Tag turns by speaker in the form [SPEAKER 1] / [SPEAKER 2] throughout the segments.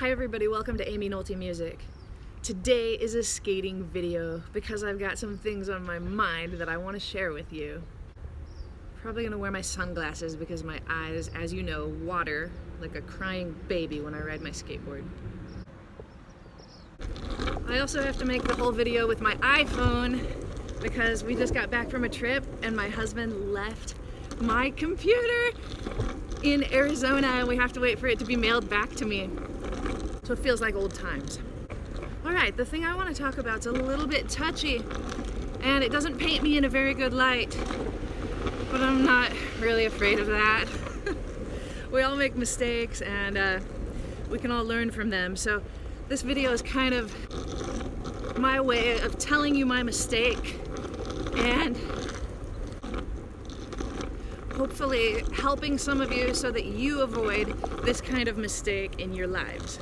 [SPEAKER 1] Hi everybody, welcome to Aimee Nolte Music. Today is a skating video because I've got some things on my mind that I want to share with you. Probably gonna wear my sunglasses because my eyes, as you know, water like a crying baby when I ride my skateboard. I also have to make the whole video with my iPhone because we just got back from a trip and my husband left my computer in Arizona and we have to wait for it to be mailed back to me. So it feels like old times. Alright, the thing I want to talk about is a little bit touchy and it doesn't paint me in a very good light, but I'm not really afraid of that. We all make mistakes and we can all learn from them. So this video is kind of my way of telling you my mistake and hopefully helping some of you so that you avoid this kind of mistake in your lives.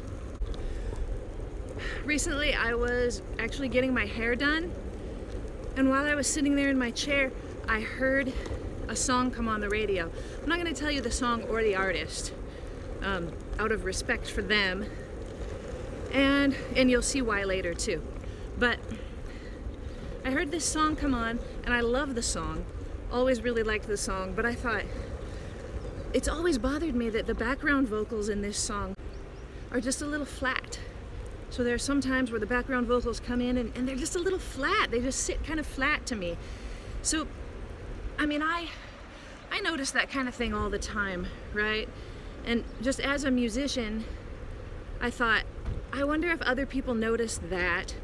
[SPEAKER 1] Recently I was actually getting my hair done, and while I was sitting there in my chair I heard a song come on the radio. I'm not going to tell you the song or the artist out of respect for them, and you'll see why later too. But I heard this song come on and I love the song, always really liked the song, but I thought it's always bothered me that the background vocals in this song are just a little flat. So there are some times where the background vocals come in and they're just a little flat. They just sit kind of flat to me. So, I mean, I notice that kind of thing all the time, right? And just as a musician, I thought, I wonder if other people notice that.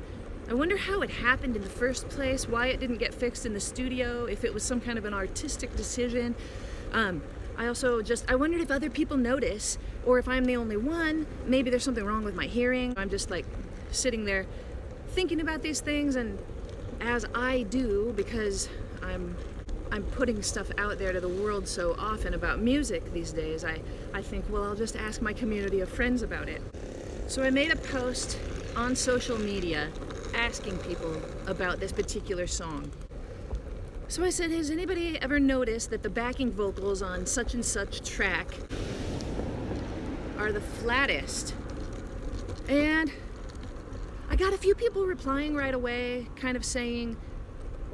[SPEAKER 1] I wonder how it happened in the first place, why it didn't get fixed in the studio, if it was some kind of an artistic decision. I wondered if other people notice, or if I'm the only one, maybe there's something wrong with my hearing. I'm just like sitting there thinking about these things, and as I do, because I'm putting stuff out there to the world so often about music these days, I think, well, I'll just ask my community of friends about it. So I made a post on social media asking people about this particular song. So I said, has anybody ever noticed that the backing vocals on such and such track are the flattest? And I got a few people replying right away, kind of saying,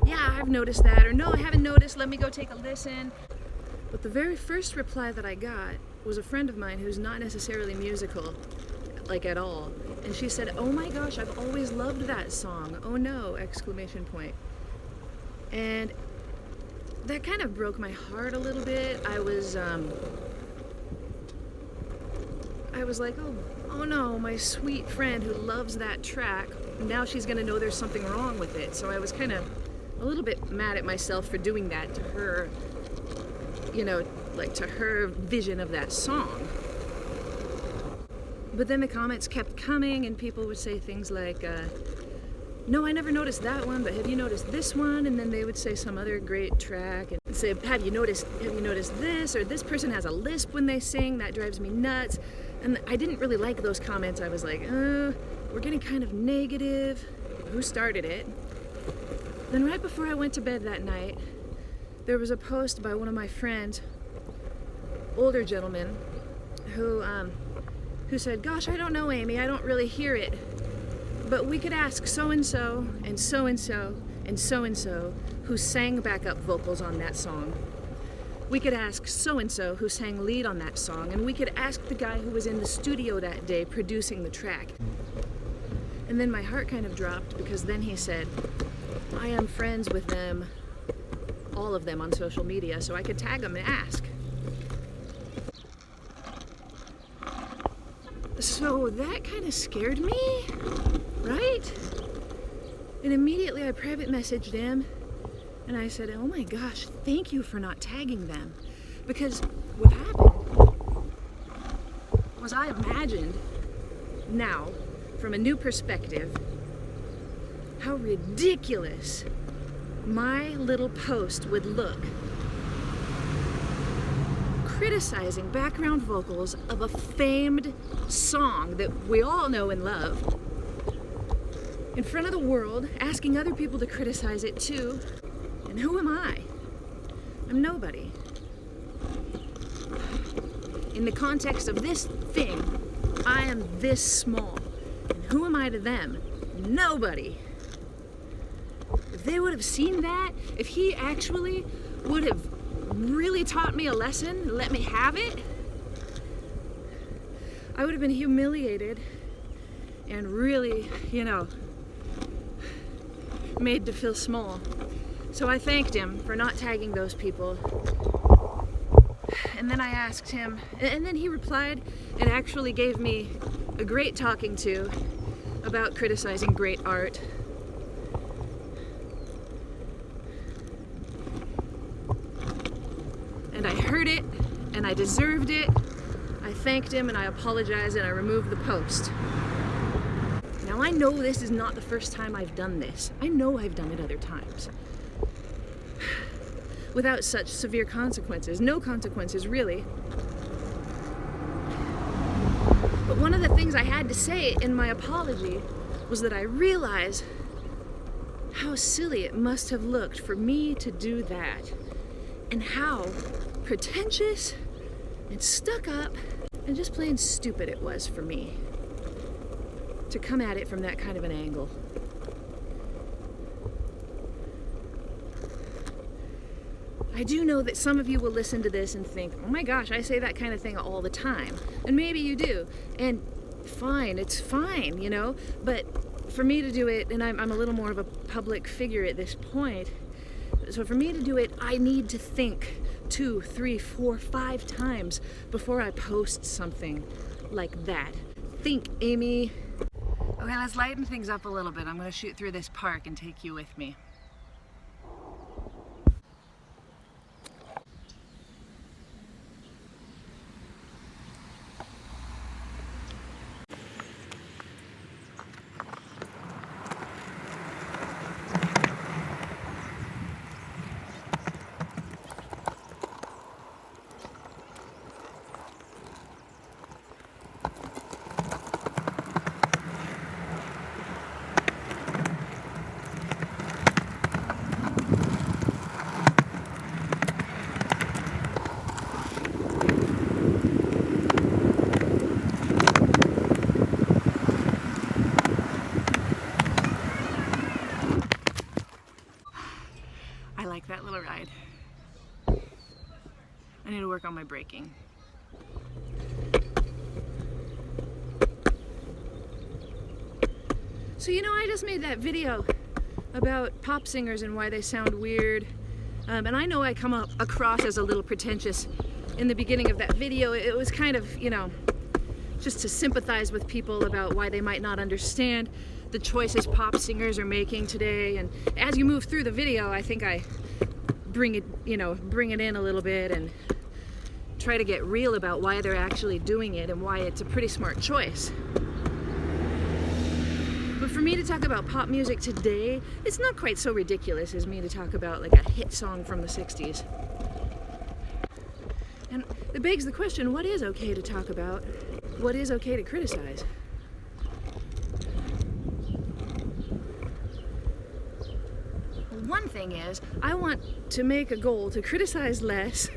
[SPEAKER 1] yeah, I've noticed that, or no, I haven't noticed, let me go take a listen. But the very first reply that I got was a friend of mine who's not necessarily musical, like at all. And she said, oh my gosh, I've always loved that song. Oh no, exclamation point. And that kind of broke my heart a little bit. I was like, oh no, my sweet friend who loves that track, now she's gonna know there's something wrong with it. So I was kind of a little bit mad at myself for doing that to her, you know, like to her vision of that song. But then the comments kept coming and people would say things like, no, I never noticed that one, but have you noticed this one? And then they would say some other great track and say, have you noticed this? Or this person has a lisp when they sing, that drives me nuts. And I didn't really like those comments. I was like, we're getting kind of negative. Who started it? Then right before I went to bed that night, there was a post by one of my friends, older gentleman, who said, gosh, I don't know, Amy, I don't really hear it. But we could ask so-and-so and so-and-so and so-and-so who sang backup vocals on that song. We could ask so-and-so who sang lead on that song, and we could ask the guy who was in the studio that day producing the track. And then my heart kind of dropped because then he said, I am friends with them, all of them on social media, so I could tag them and ask. So that kind of scared me, right? And immediately I private messaged him and I said, oh my gosh, thank you for not tagging them. Because what happened was I imagined now, from a new perspective, how ridiculous my little post would look criticizing background vocals of a famed song that we all know and love in front of the world, asking other people to criticize it too. And who am I? I'm nobody. In the context of this thing, I am this small. And who am I to them? Nobody. If they would have seen that, if he actually would have really taught me a lesson, let me have it, I would have been humiliated and really, made to feel small. So I thanked him for not tagging those people. And then I asked him, and then he replied and actually gave me a great talking to about criticizing great art. And I heard it, and I deserved it. I thanked him, and I apologized, and I removed the post. Now I know this is not the first time I've done this. I know I've done it other times. Without such severe consequences. No consequences, really. But one of the things I had to say in my apology was that I realized how silly it must have looked for me to do that, and how pretentious and stuck up and just plain stupid it was for me to come at it from that kind of an angle. I do know that some of you will listen to this and think, oh my gosh, I say that kind of thing all the time. And maybe you do. And fine, it's fine, But for me to do it, and I'm a little more of a public figure at this point, so for me to do it, I need to think 2, 3, 4, 5 times before I post something like that. Think, Aimee. Okay, let's lighten things up a little bit. I'm going to shoot through this park and take you with me. I like that little ride. I need to work on my braking. So I just made that video about pop singers and why they sound weird. And I know I come across as a little pretentious in the beginning of that video. It was kind of, just to sympathize with people about why they might not understand the choices pop singers are making today. And as you move through the video, I think I bring it in a little bit and try to get real about why they're actually doing it and why it's a pretty smart choice. But for me to talk about pop music today, it's not quite so ridiculous as me to talk about like a hit song from the 60s. And it begs the question, what is okay to talk about? What is okay to criticize? One thing is, I want to make a goal to criticize less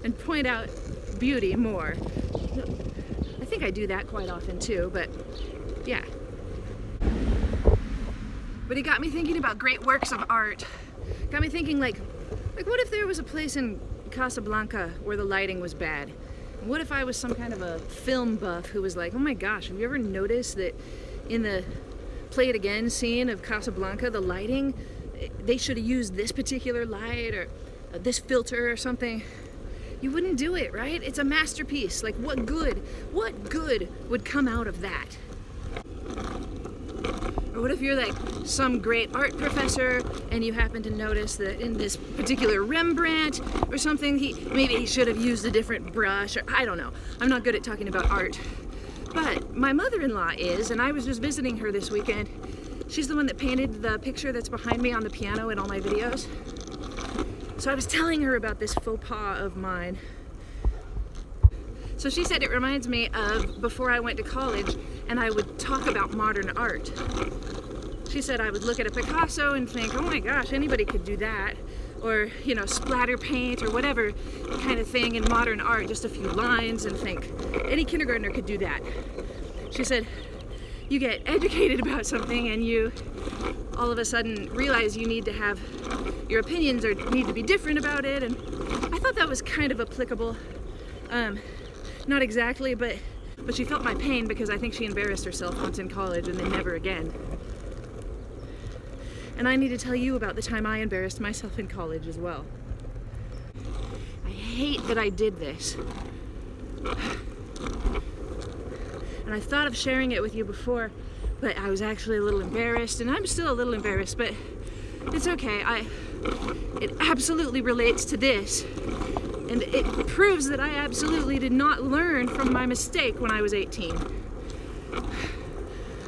[SPEAKER 1] and point out beauty more. I think I do that quite often too, but yeah. But it got me thinking about great works of art. Got me thinking like what if there was a place in Casablanca where the lighting was bad? What if I was some kind of a film buff who was like, oh my gosh, have you ever noticed that in the Play It Again scene of Casablanca, the lighting, they should have used this particular light or this filter or something? You wouldn't do it, right? It's a masterpiece. Like what good would come out of that? Or what if you're like some great art professor and you happen to notice that in this particular Rembrandt or something, maybe he should have used a different brush, or I don't know. I'm not good at talking about art. But my mother-in-law is, and I was just visiting her this weekend. She's the one that painted the picture that's behind me on the piano in all my videos. So I was telling her about this faux pas of mine. So she said it reminds me of before I went to college and I would talk about modern art. She said I would look at a Picasso and think, oh my gosh, anybody could do that. or, you know, splatter paint or whatever kind of thing in modern art, just a few lines, and think any kindergartner could do that. She said, you get educated about something and you all of a sudden realize you need to have your opinions or need to be different about it, and I thought that was kind of applicable. Not exactly, but she felt my pain because I think she embarrassed herself once in college and then never again. And I need to tell you about the time I embarrassed myself in college as well. I hate that I did this. And I thought of sharing it with you before, but I was actually a little embarrassed, and I'm still a little embarrassed, but it's okay. It absolutely relates to this, and it proves that I absolutely did not learn from my mistake when I was 18,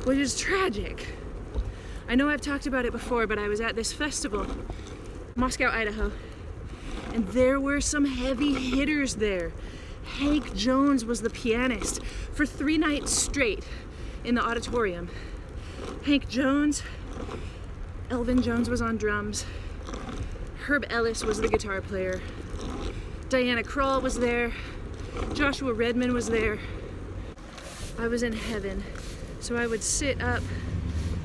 [SPEAKER 1] which is tragic. I know I've talked about it before, but I was at this festival, Moscow, Idaho, and there were some heavy hitters there. Hank Jones was the pianist for 3 nights straight in the auditorium. Hank Jones, Elvin Jones was on drums, Herb Ellis was the guitar player, Diana Krall was there, Joshua Redman was there. I was in heaven, so I would sit up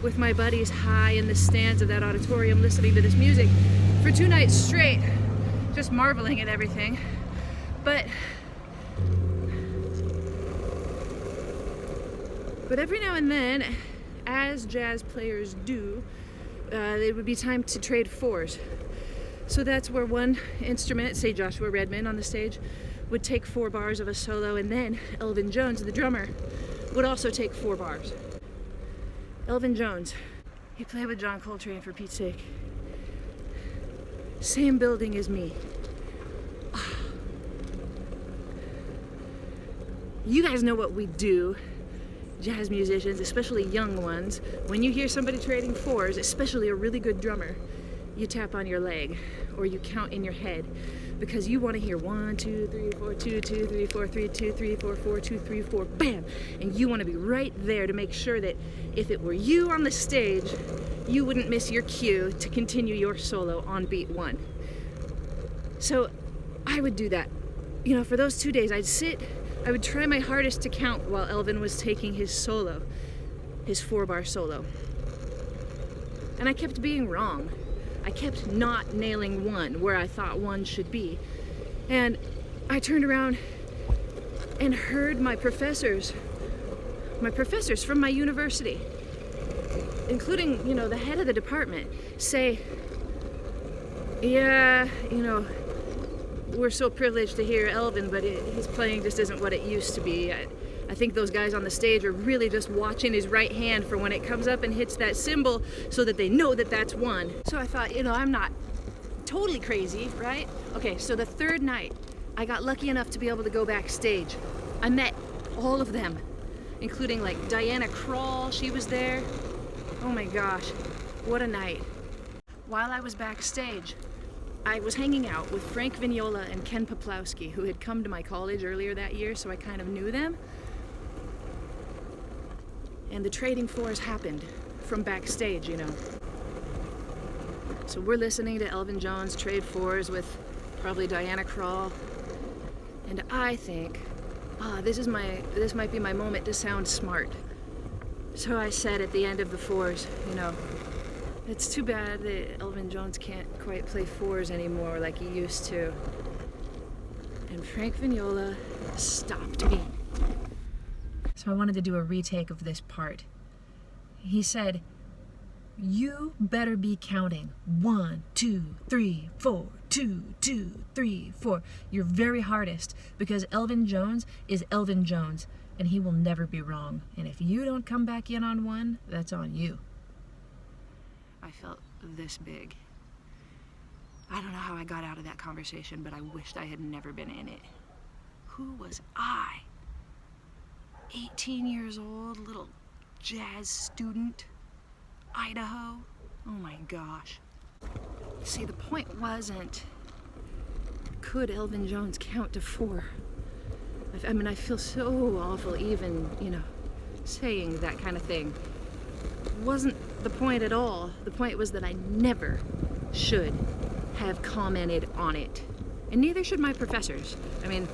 [SPEAKER 1] with my buddies high in the stands of that auditorium listening to this music for 2 nights straight, just marveling at everything. But every now and then, as jazz players do, it would be time to trade fours. So that's where one instrument, say Joshua Redman on the stage, would take 4 bars of a solo, and then Elvin Jones, the drummer, would also take 4 bars. Elvin Jones, he played with John Coltrane, for Pete's sake. Same building as me. You guys know what we do, jazz musicians, especially young ones. When you hear somebody trading fours, especially a really good drummer, you tap on your leg or you count in your head because you want to hear 1, 2, 3, 4, 2, 2, 3, 4, 3, 2, 3, 4, 4, 2, 3, 4, bam! And you want to be right there to make sure that if it were you on the stage, you wouldn't miss your cue to continue your solo on beat 1. So I would do that. You know, for those 2 days, I would try my hardest to count while Elvin was taking his solo, his 4-bar solo. And I kept being wrong. I kept not nailing 1 where I thought 1 should be. And I turned around and heard my professors from my university, including, you know, the head of the department, say, yeah, you know, we're so privileged to hear Elvin, but his playing just isn't what it used to be. I think those guys on the stage are really just watching his right hand for when it comes up and hits that cymbal so that they know that that's 1. So I thought, you know, I'm not totally crazy, right? Okay, so the 3rd night, I got lucky enough to be able to go backstage. I met all of them, including like Diana Krall, she was there. Oh my gosh, what a night. While I was backstage, I was hanging out with Frank Vignola and Ken Poplowski, who had come to my college earlier that year, so I kind of knew them. And the trading fours happened from backstage, you know. So we're listening to Elvin Jones trade fours with probably Diana Krall. And I think, this might be my moment to sound smart. So I said at the end of the fours, you know, it's too bad that Elvin Jones can't quite play fours anymore like he used to. And Frank Vignola stopped me. So I wanted to do a retake of this part. He said, you better be counting 1, 2, 3, 4, 2, 2, 3, 4, your very hardest, because Elvin Jones is Elvin Jones, and he will never be wrong. And if you don't come back in on 1, that's on you. I felt this big. I don't know how I got out of that conversation, but I wished I had never been in it. Who was I? 18 years old, little jazz student, Idaho. Oh my gosh. See, the point wasn't, could Elvin Jones count to 4? I mean, I feel so awful even, you know, saying that kind of thing. Wasn't the point at all. The point was that I never should have commented on it. And neither should my professors. I mean,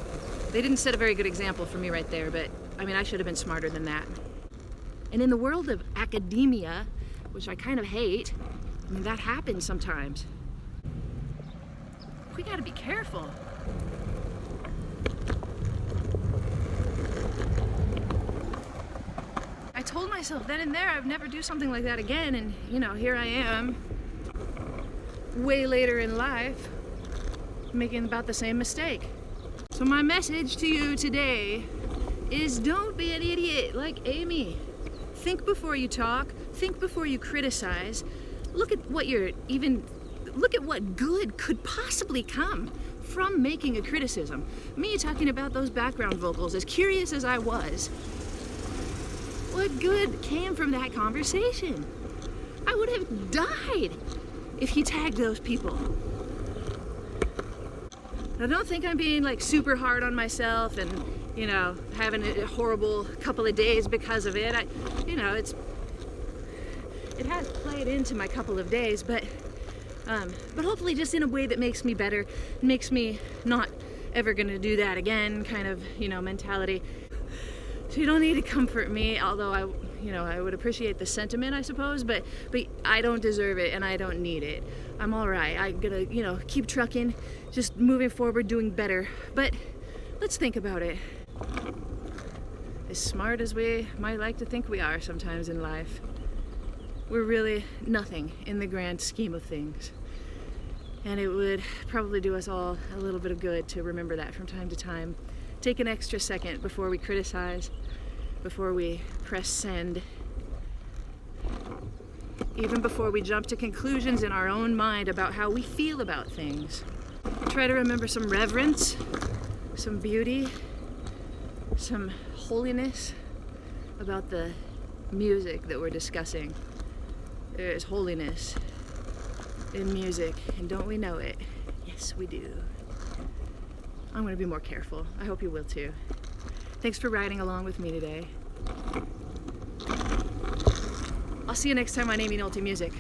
[SPEAKER 1] they didn't set a very good example for me right there, but I mean, I should have been smarter than that. And in the world of academia, which I kind of hate, I mean, that happens sometimes. We gotta be careful. I told myself then and there I'd never do something like that again, and you know, here I am, way later in life, making about the same mistake. So my message to you today is don't be an idiot like Aimee. Think before you talk, think before you criticize. Look at what good could possibly come from making a criticism. Me talking about those background vocals, as curious as I was, what good came from that conversation? I would have died if he tagged those people. Now don't think I'm being like super hard on myself and, you know, having a horrible couple of days because of it. It has played into my couple of days, but hopefully just in a way that makes me better, makes me not ever gonna do that again kind of, you know, mentality. So you don't need to comfort me, although I would appreciate the sentiment, I suppose, but I don't deserve it and I don't need it. I'm all right. I'm gonna, you know, keep trucking, just moving forward, doing better. But let's think about it. As smart as we might like to think we are sometimes in life, we're really nothing in the grand scheme of things. And it would probably do us all a little bit of good to remember that from time to time. Take an extra second before we criticize, before we press send, even before we jump to conclusions in our own mind about how we feel about things. Try to remember some reverence, some beauty, some holiness about the music that we're discussing. There is holiness in music, and don't we know it? Yes, we do. I'm going to be more careful. I hope you will too. Thanks for riding along with me today. I'll see you next time on Aimee Nolte Music.